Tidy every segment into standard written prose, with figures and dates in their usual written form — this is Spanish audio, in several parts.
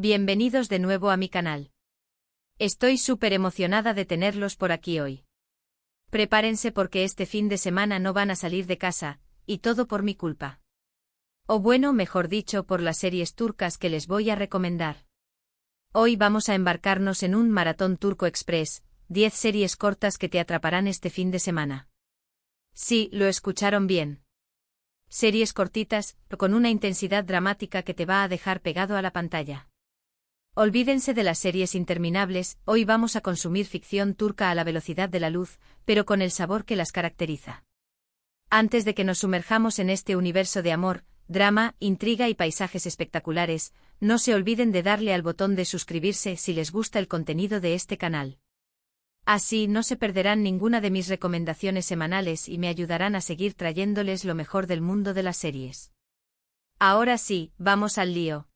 Bienvenidos de nuevo a mi canal. Estoy súper emocionada de tenerlos por aquí hoy. Prepárense porque este fin de semana no van a salir de casa, y todo por mi culpa. O bueno, mejor dicho, por las series turcas que les voy a recomendar. Hoy vamos a embarcarnos en un maratón turco express, 10 series cortas que te atraparán este fin de semana. Sí, lo escucharon bien. Series cortitas, con una intensidad dramática que te va a dejar pegado a la pantalla. Olvídense de las series interminables, hoy vamos a consumir ficción turca a la velocidad de la luz, pero con el sabor que las caracteriza. Antes de que nos sumerjamos en este universo de amor, drama, intriga y paisajes espectaculares, no se olviden de darle al botón de suscribirse si les gusta el contenido de este canal. Así no se perderán ninguna de mis recomendaciones semanales y me ayudarán a seguir trayéndoles lo mejor del mundo de las series. Ahora sí, vamos al lío.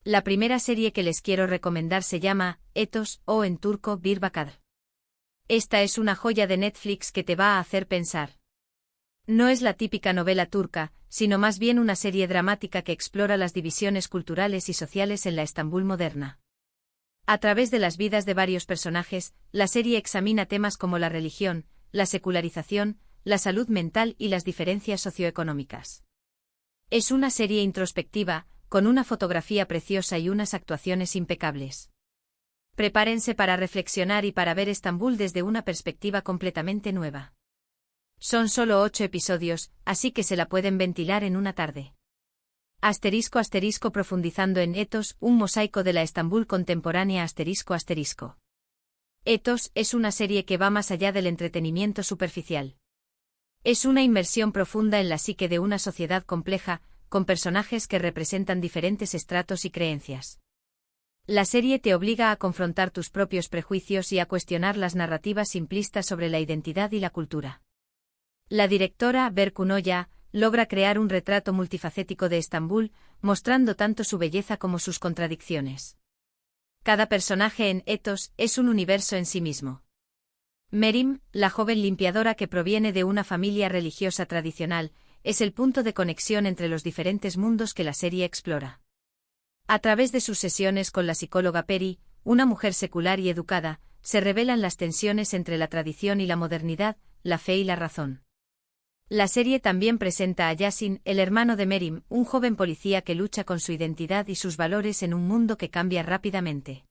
La primera serie que les quiero recomendar se llama Etos, o en turco Bir Bakar. Esta es una joya de Netflix que te va a hacer pensar. No es la típica novela turca, sino más bien una serie dramática que explora las divisiones culturales y sociales en la Estambul moderna. A través de las vidas de varios personajes, la serie examina temas como la religión, la secularización, la salud mental y las diferencias socioeconómicas. Es una serie introspectiva, con una fotografía preciosa y unas actuaciones impecables. Prepárense para reflexionar y para ver Estambul desde una perspectiva completamente nueva. Son solo 8 episodios, así que se la pueden ventilar en una tarde. *** Profundizando en Etos, un mosaico de la Estambul contemporánea ***. Etos es una serie que va más allá del entretenimiento superficial. Es una inmersión profunda en la psique de una sociedad compleja, con personajes que representan diferentes estratos y creencias. La serie te obliga a confrontar tus propios prejuicios y a cuestionar las narrativas simplistas sobre la identidad y la cultura. La directora, Berkun Oya, logra crear un retrato multifacético de Estambul, mostrando tanto su belleza como sus contradicciones. Cada personaje en Etos es un universo en sí mismo. Merim, la joven limpiadora que proviene de una familia religiosa tradicional, es el punto de conexión entre los diferentes mundos que la serie explora. A través de sus sesiones con la psicóloga Peri, una mujer secular y educada, se revelan las tensiones entre la tradición y la modernidad, la fe y la razón. La serie también presenta a Yasin, el hermano de Merim, un joven policía que lucha con su identidad y sus valores en un mundo que cambia rápidamente.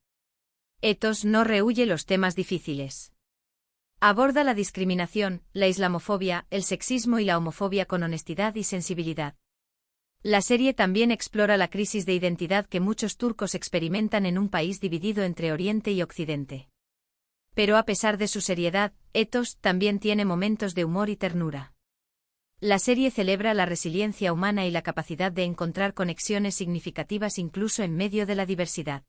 Etos no rehúye los temas difíciles. Aborda la discriminación, la islamofobia, el sexismo y la homofobia con honestidad y sensibilidad. La serie también explora la crisis de identidad que muchos turcos experimentan en un país dividido entre Oriente y Occidente. Pero a pesar de su seriedad, Etos también tiene momentos de humor y ternura. La serie celebra la resiliencia humana y la capacidad de encontrar conexiones significativas incluso en medio de la diversidad.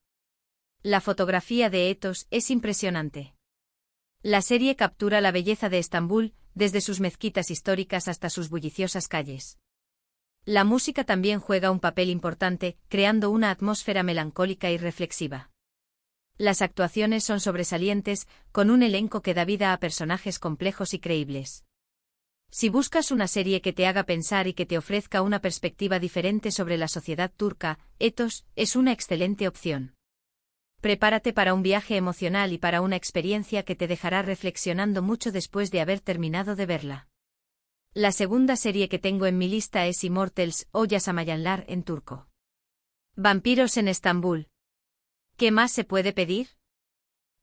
La fotografía de Etos es impresionante. La serie captura la belleza de Estambul, desde sus mezquitas históricas hasta sus bulliciosas calles. La música también juega un papel importante, creando una atmósfera melancólica y reflexiva. Las actuaciones son sobresalientes, con un elenco que da vida a personajes complejos y creíbles. Si buscas una serie que te haga pensar y que te ofrezca una perspectiva diferente sobre la sociedad turca, Etos es una excelente opción. Prepárate para un viaje emocional y para una experiencia que te dejará reflexionando mucho después de haber terminado de verla. La segunda serie que tengo en mi lista es Immortals, o Yaşamayanlar en turco. Vampiros en Estambul. ¿Qué más se puede pedir?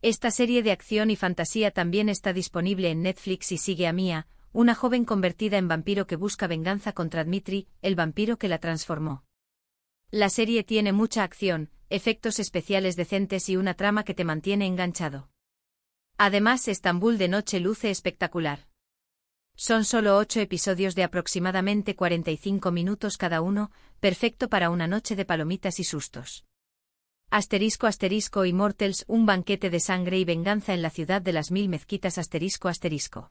Esta serie de acción y fantasía también está disponible en Netflix y sigue a Mia, una joven convertida en vampiro que busca venganza contra Dmitri, el vampiro que la transformó. La serie tiene mucha acción, efectos especiales decentes y una trama que te mantiene enganchado. Además, Estambul de noche luce espectacular. Son solo 8 episodios de aproximadamente 45 minutos cada uno, perfecto para una noche de palomitas y sustos. *** Immortals, un banquete de sangre y venganza en la ciudad de las 1000 mezquitas ***.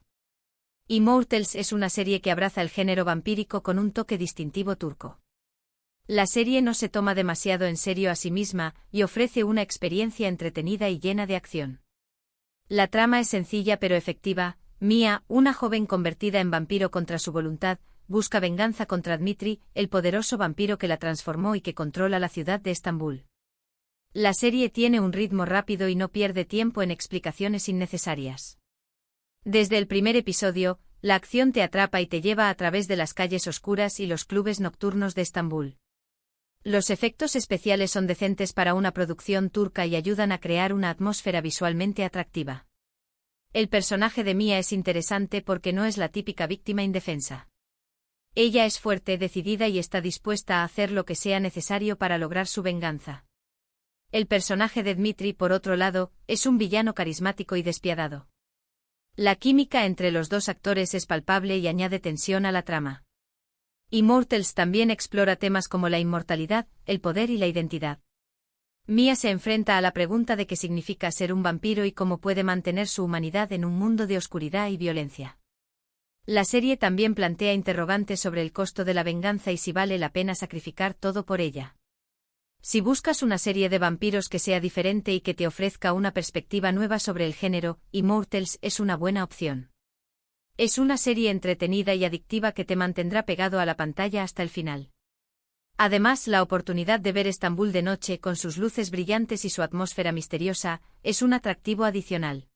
Immortals es una serie que abraza el género vampírico con un toque distintivo turco. La serie no se toma demasiado en serio a sí misma y ofrece una experiencia entretenida y llena de acción. La trama es sencilla pero efectiva. Mia, una joven convertida en vampiro contra su voluntad, busca venganza contra Dmitri, el poderoso vampiro que la transformó y que controla la ciudad de Estambul. La serie tiene un ritmo rápido y no pierde tiempo en explicaciones innecesarias. Desde el primer episodio, la acción te atrapa y te lleva a través de las calles oscuras y los clubes nocturnos de Estambul. Los efectos especiales son decentes para una producción turca y ayudan a crear una atmósfera visualmente atractiva. El personaje de Mia es interesante porque no es la típica víctima indefensa. Ella es fuerte, decidida y está dispuesta a hacer lo que sea necesario para lograr su venganza. El personaje de Dmitri, por otro lado, es un villano carismático y despiadado. La química entre los dos actores es palpable y añade tensión a la trama. Immortals también explora temas como la inmortalidad, el poder y la identidad. Mia se enfrenta a la pregunta de qué significa ser un vampiro y cómo puede mantener su humanidad en un mundo de oscuridad y violencia. La serie también plantea interrogantes sobre el costo de la venganza y si vale la pena sacrificar todo por ella. Si buscas una serie de vampiros que sea diferente y que te ofrezca una perspectiva nueva sobre el género, Immortals es una buena opción. Es una serie entretenida y adictiva que te mantendrá pegado a la pantalla hasta el final. Además, la oportunidad de ver Estambul de noche con sus luces brillantes y su atmósfera misteriosa es un atractivo adicional.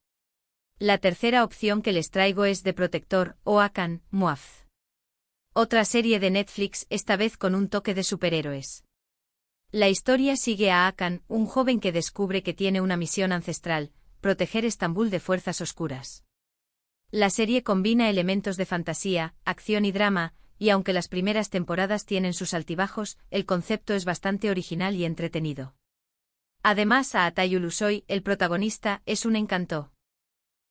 La tercera opción que les traigo es The Protector o Hakan, Muaf. Otra serie de Netflix, esta vez con un toque de superhéroes. La historia sigue a Hakan, un joven que descubre que tiene una misión ancestral: proteger Estambul de fuerzas oscuras. La serie combina elementos de fantasía, acción y drama, y aunque las primeras temporadas tienen sus altibajos, el concepto es bastante original y entretenido. Además, Aatay Ulusoy, el protagonista, es un encanto.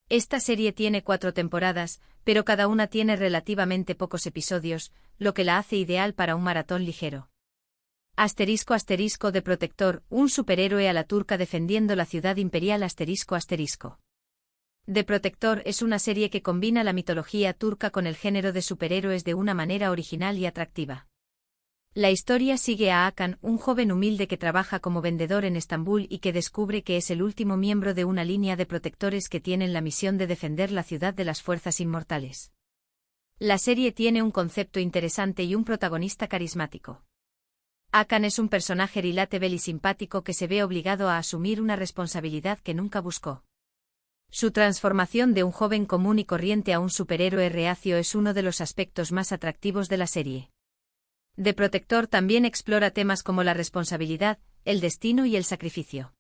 Esta serie tiene 4 temporadas, pero cada una tiene relativamente pocos episodios, lo que la hace ideal para un maratón ligero. *** The Protector, un superhéroe a la turca defendiendo la ciudad imperial ***. The Protector es una serie que combina la mitología turca con el género de superhéroes de una manera original y atractiva. La historia sigue a Hakan, un joven humilde que trabaja como vendedor en Estambul y que descubre que es el último miembro de una línea de protectores que tienen la misión de defender la ciudad de las fuerzas inmortales. La serie tiene un concepto interesante y un protagonista carismático. Hakan es un personaje relatable y simpático que se ve obligado a asumir una responsabilidad que nunca buscó. Su transformación de un joven común y corriente a un superhéroe reacio es uno de los aspectos más atractivos de la serie. The Protector también explora temas como la responsabilidad, el destino y el sacrificio.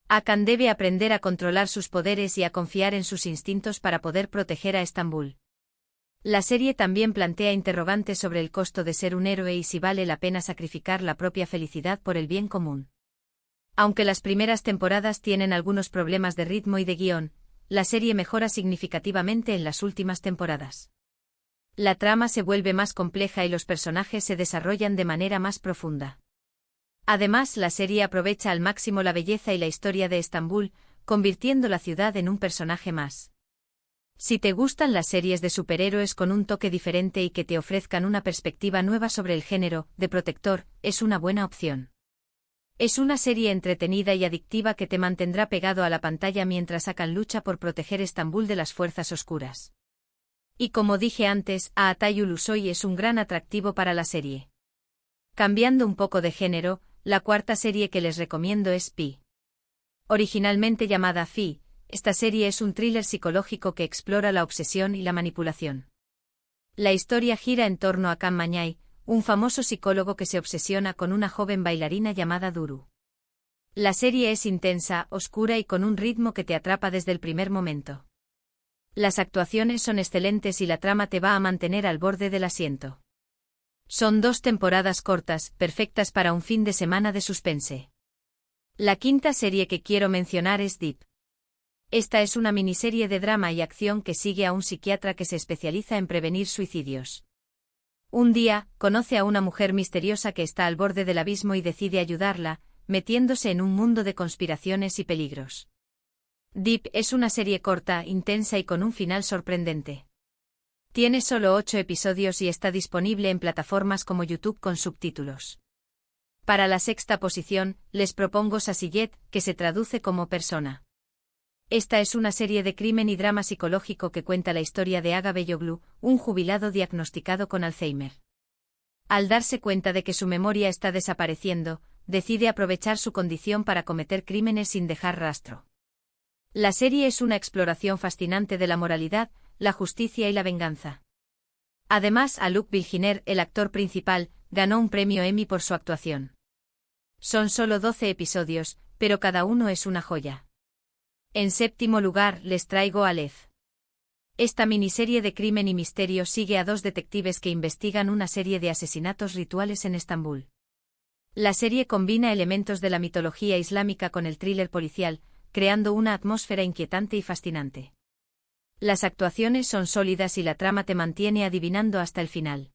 Hakan debe aprender a controlar sus poderes y a confiar en sus instintos para poder proteger a Estambul. La serie también plantea interrogantes sobre el costo de ser un héroe y si vale la pena sacrificar la propia felicidad por el bien común. Aunque las primeras temporadas tienen algunos problemas de ritmo y de guión, la serie mejora significativamente en las últimas temporadas. La trama se vuelve más compleja y los personajes se desarrollan de manera más profunda. Además, la serie aprovecha al máximo la belleza y la historia de Estambul, convirtiendo la ciudad en un personaje más. Si te gustan las series de superhéroes con un toque diferente y que te ofrezcan una perspectiva nueva sobre el género, The Protector es una buena opción. Es una serie entretenida y adictiva que te mantendrá pegado a la pantalla mientras Hakan lucha por proteger Estambul de las fuerzas oscuras. Y como dije antes, Aatay Ulusoy es un gran atractivo para la serie. Cambiando un poco de género, la cuarta serie que les recomiendo es Pi. Originalmente llamada Fi, esta serie es un thriller psicológico que explora la obsesión y la manipulación. La historia gira en torno a Can Mañay, un famoso psicólogo que se obsesiona con una joven bailarina llamada Duru. La serie es intensa, oscura y con un ritmo que te atrapa desde el primer momento. Las actuaciones son excelentes y la trama te va a mantener al borde del asiento. Son 2 temporadas cortas, perfectas para un fin de semana de suspense. La quinta serie que quiero mencionar es Deep. Esta es una miniserie de drama y acción que sigue a un psiquiatra que se especializa en prevenir suicidios. Un día, conoce a una mujer misteriosa que está al borde del abismo y decide ayudarla, metiéndose en un mundo de conspiraciones y peligros. Deep es una serie corta, intensa y con un final sorprendente. Tiene solo 8 episodios y está disponible en plataformas como YouTube con subtítulos. Para la sexta posición, les propongo Sasiyet, que se traduce como persona. Esta es una serie de crimen y drama psicológico que cuenta la historia de Aga Beyoglu, un jubilado diagnosticado con Alzheimer. Al darse cuenta de que su memoria está desapareciendo, decide aprovechar su condición para cometer crímenes sin dejar rastro. La serie es una exploración fascinante de la moralidad, la justicia y la venganza. Además, a Luke Bilginer, el actor principal, ganó un premio Emmy por su actuación. Son solo 12 episodios, pero cada uno es una joya. En séptimo lugar, les traigo a Aleph. Esta miniserie de crimen y misterio sigue a dos detectives que investigan una serie de asesinatos rituales en Estambul. La serie combina elementos de la mitología islámica con el thriller policial, creando una atmósfera inquietante y fascinante. Las actuaciones son sólidas y la trama te mantiene adivinando hasta el final.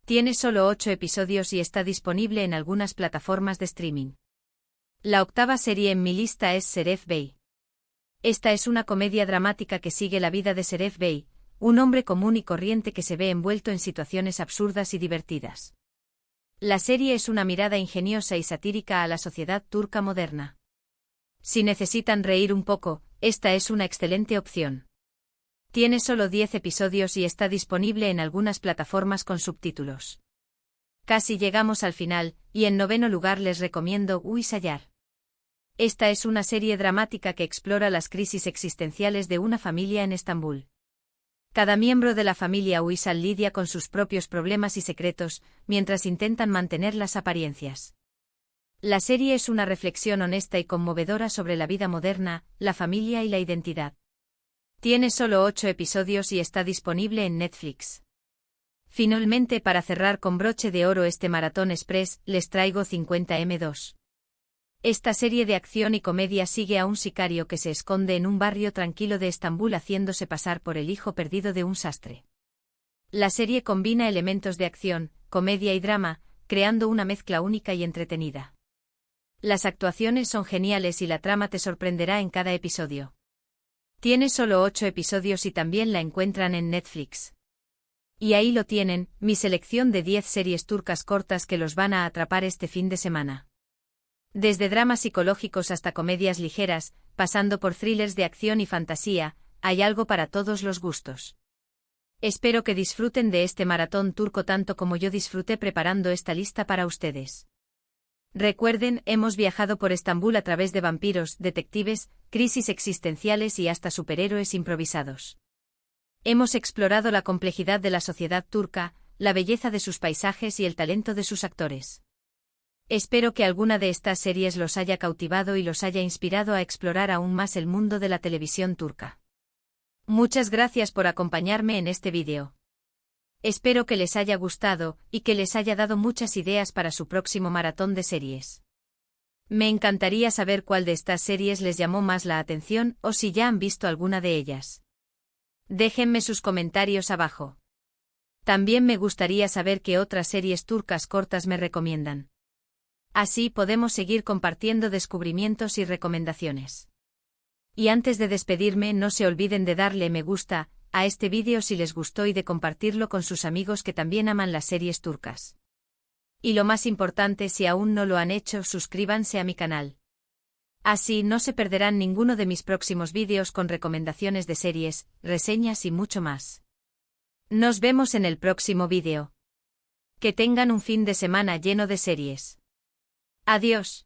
Tiene solo 8 episodios y está disponible en algunas plataformas de streaming. La octava serie en mi lista es Seref Bey. Esta es una comedia dramática que sigue la vida de Seref Bey, un hombre común y corriente que se ve envuelto en situaciones absurdas y divertidas. La serie es una mirada ingeniosa y satírica a la sociedad turca moderna. Si necesitan reír un poco, esta es una excelente opción. Tiene solo 10 episodios y está disponible en algunas plataformas con subtítulos. Casi llegamos al final, y en noveno lugar les recomiendo Uysayar. Esta es una serie dramática que explora las crisis existenciales de una familia en Estambul. Cada miembro de la familia Uysal lidia con sus propios problemas y secretos, mientras intentan mantener las apariencias. La serie es una reflexión honesta y conmovedora sobre la vida moderna, la familia y la identidad. Tiene solo 8 episodios y está disponible en Netflix. Finalmente, para cerrar con broche de oro este Maratón Express, les traigo 50M2. Esta serie de acción y comedia sigue a un sicario que se esconde en un barrio tranquilo de Estambul haciéndose pasar por el hijo perdido de un sastre. La serie combina elementos de acción, comedia y drama, creando una mezcla única y entretenida. Las actuaciones son geniales y la trama te sorprenderá en cada episodio. Tiene solo 8 episodios y también la encuentran en Netflix. Y ahí lo tienen, mi selección de 10 series turcas cortas que los van a atrapar este fin de semana. Desde dramas psicológicos hasta comedias ligeras, pasando por thrillers de acción y fantasía, hay algo para todos los gustos. Espero que disfruten de este maratón turco tanto como yo disfruté preparando esta lista para ustedes. Recuerden, hemos viajado por Estambul a través de vampiros, detectives, crisis existenciales y hasta superhéroes improvisados. Hemos explorado la complejidad de la sociedad turca, la belleza de sus paisajes y el talento de sus actores. Espero que alguna de estas series los haya cautivado y los haya inspirado a explorar aún más el mundo de la televisión turca. Muchas gracias por acompañarme en este vídeo. Espero que les haya gustado y que les haya dado muchas ideas para su próximo maratón de series. Me encantaría saber cuál de estas series les llamó más la atención o si ya han visto alguna de ellas. Déjenme sus comentarios abajo. También me gustaría saber qué otras series turcas cortas me recomiendan. Así podemos seguir compartiendo descubrimientos y recomendaciones. Y antes de despedirme, no se olviden de darle me gusta a este vídeo si les gustó y de compartirlo con sus amigos que también aman las series turcas. Y lo más importante, si aún no lo han hecho, suscríbanse a mi canal. Así no se perderán ninguno de mis próximos vídeos con recomendaciones de series, reseñas y mucho más. Nos vemos en el próximo vídeo. Que tengan un fin de semana lleno de series. Adiós.